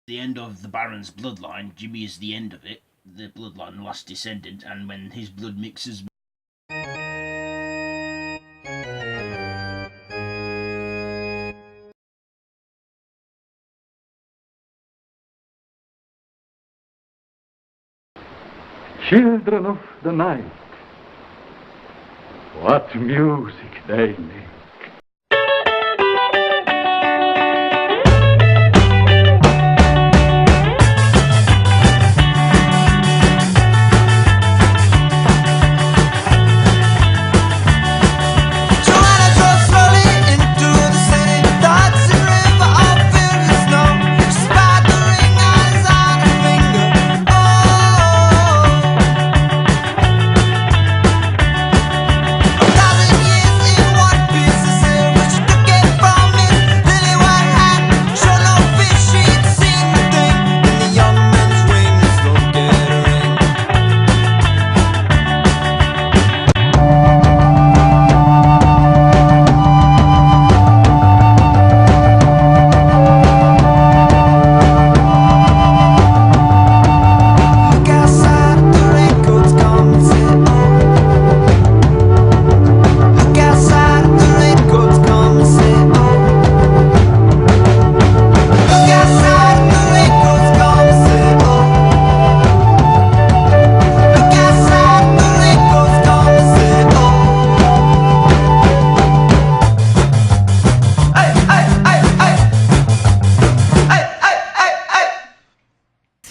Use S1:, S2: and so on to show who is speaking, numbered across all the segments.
S1: The end of the Baron's bloodline. Jimmy is the end of it, the bloodline, the last descendant, and when his blood mixes.
S2: Children of the night, what music they make.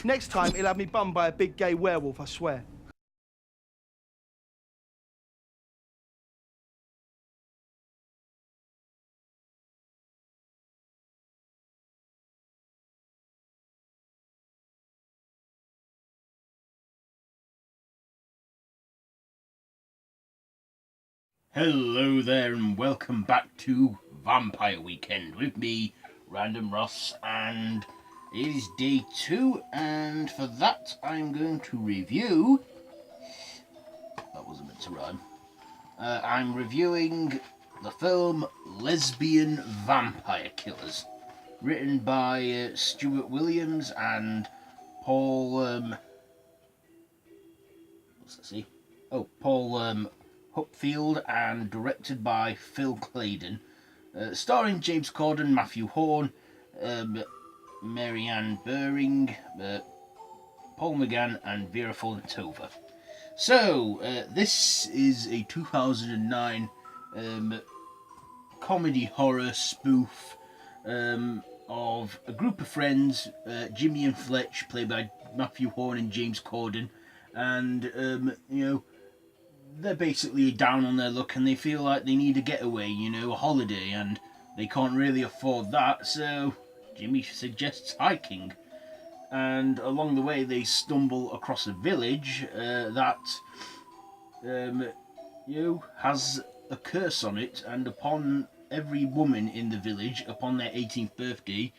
S3: Next time, he'll have me bummed by a big gay werewolf, I swear.
S1: Hello there and welcome back to Vampire Weekend with me, Random Ross, and it is day 2, and for that I'm going to review... That wasn't meant to rhyme. I'm reviewing the film Lesbian Vampire Killers, written by Stuart Williams and Paul... Paul Hupfield, and directed by Phil Claydon, starring James Cordon, Matthew Horne, Mary Ann Buring, Paul McGann and Vera Fortova. So, this is a 2009 comedy horror spoof of a group of friends, Jimmy and Fletch, played by Matthew Horne and James Cordon, and, they're basically down on their luck and they feel like they need a getaway, a holiday, and they can't really afford that, so Jimmy suggests hiking. And along the way they stumble across a village that has a curse on it, and upon every woman in the village upon their 18th birthday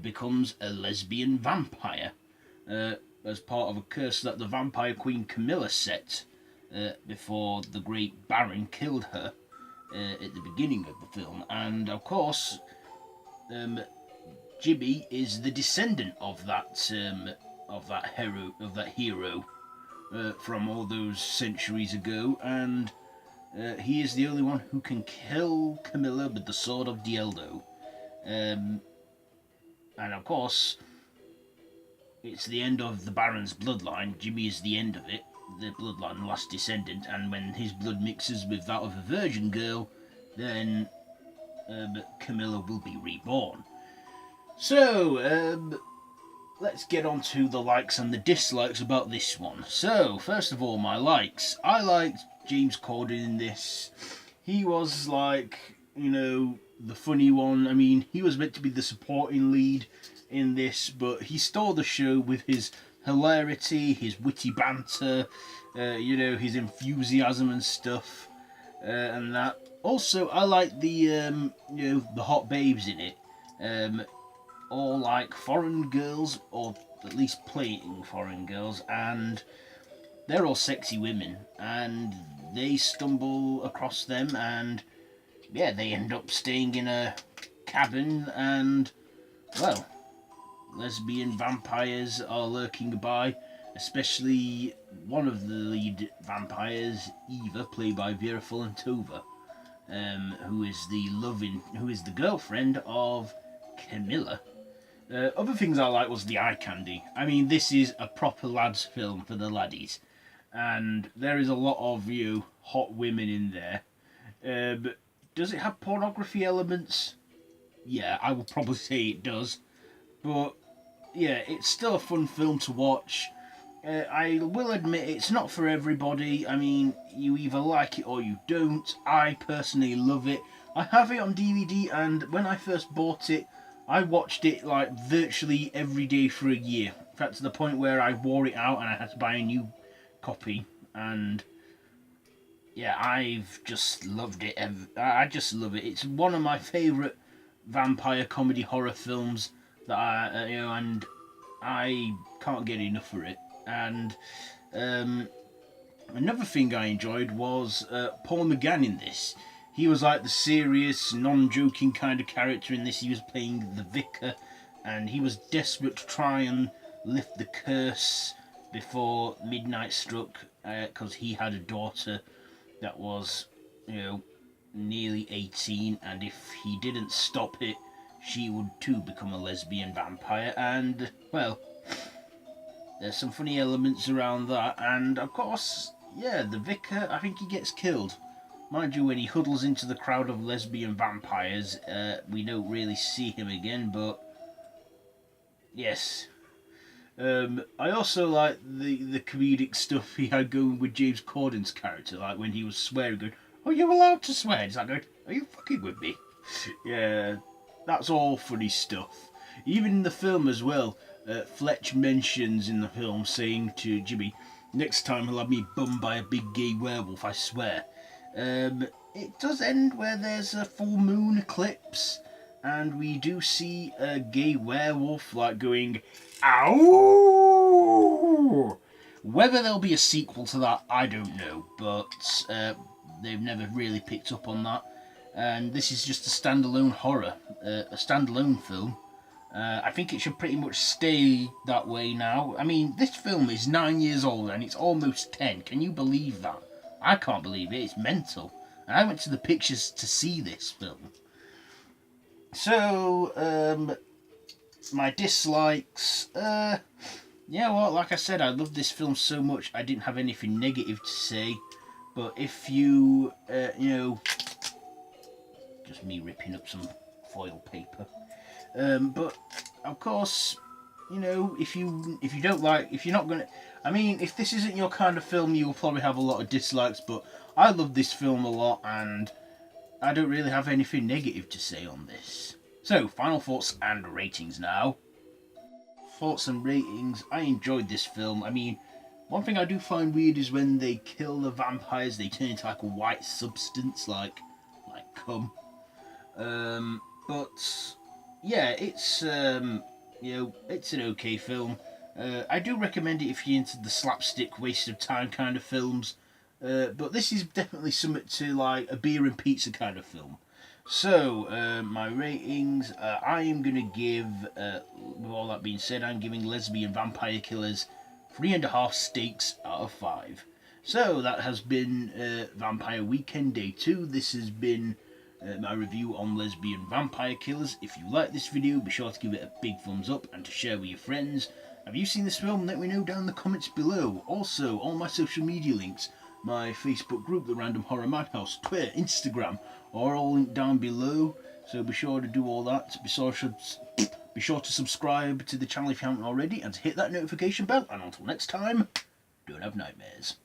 S1: becomes a lesbian vampire, as part of a curse that the vampire queen Camilla set before the great Baron killed her at the beginning of the film. And of course Jimmy is the descendant of that hero from all those centuries ago, and he is the only one who can kill Camilla with the sword of Dieldo. And of course, it's the end of the Baron's bloodline. Jimmy is the end of it, the bloodline, the last descendant, and when his blood mixes with that of a virgin girl, then Camilla will be reborn. So, let's get on to the likes and the dislikes about this one. So, first of all, my likes. I liked James Cordon in this. He was like, the funny one. I mean, he was meant to be the supporting lead in this, but he stole the show with his hilarity, his witty banter, his enthusiasm and stuff, and that. Also, I like the hot babes in it, all like foreign girls, or at least playing foreign girls, and they're all sexy women, and they stumble across them, and yeah, they end up staying in a cabin, and well, lesbian vampires are lurking by, especially one of the lead vampires, Eva, played by Vera Fulantova, who is the girlfriend of Camilla. Other things I like was the eye candy. I mean, this is a proper lads film for the laddies, and there is a lot of hot women in there. But does it have pornography elements? Yeah, I would probably say it does. But yeah, it's still a fun film to watch. I will admit it's not for everybody. I mean, you either like it or you don't. I personally love it. I have it on DVD, and when I first bought it, I watched it like virtually every day for a year. In fact, to the point where I wore it out and I had to buy a new copy. And yeah, I've just loved it. I just love it. It's one of my favourite vampire comedy horror films that and I can't get enough of it. And another thing I enjoyed was Paul McGann in this. He was like the serious, non-joking kind of character in this. He was playing the vicar, and he was desperate to try and lift the curse before midnight struck, because he had a daughter that was, nearly 18, and if he didn't stop it, she would too become a lesbian vampire. And, well, there's some funny elements around that, and of course, yeah, the vicar, I think he gets killed. Mind you, when he huddles into the crowd of lesbian vampires, we don't really see him again, but yes. I also like the comedic stuff he had going with James Cordon's character, like when he was swearing, going, "Are you allowed to swear?" He's like going, "Are you fucking with me?" Yeah, that's all funny stuff. Even in the film as well, Fletch mentions in the film saying to Jimmy, "Next time he'll have me bummed by a big gay werewolf, I swear." It does end where there's a full moon eclipse, and we do see a gay werewolf like going, "Ow!" Whether there'll be a sequel to that, I don't know, but they've never really picked up on that. And this is just a standalone horror, a standalone film. I think it should pretty much stay that way now. I mean, this film is 9 years old and it's almost 10. Can you believe that? I can't believe it. It's mental. And I went to the pictures to see this film. So, my dislikes. Yeah, well, like I said, I love this film so much, I didn't have anything negative to say. But if you, just me ripping up some foil paper. But of course, if you don't like, if you're not gonna, I mean, if this isn't your kind of film, you will probably have a lot of dislikes. But I love this film a lot, and I don't really have anything negative to say on this. So, final thoughts and ratings now. Thoughts and ratings. I enjoyed this film. I mean, one thing I do find weird is when they kill the vampires, they turn into like a white substance, like cum. But yeah, it's it's an okay film. I do recommend it if you're into the slapstick, waste of time kind of films. But this is definitely something to like a beer and pizza kind of film. So, my ratings, I am going to give, with all that being said, I'm giving Lesbian Vampire Killers 3.5 steaks out of 5. So, that has been Vampire Weekend Day 2. This has been my review on Lesbian Vampire Killers. If you like this video, be sure to give it a big thumbs up and to share with your friends. Have you seen this film? Let me know down in the comments below. Also, all my social media links, my Facebook group, The Random Horror Madhouse, Twitter, Instagram, are all linked down below. So be sure to do all that. Be sure to subscribe to the channel if you haven't already, and to hit that notification bell. And until next time, don't have nightmares.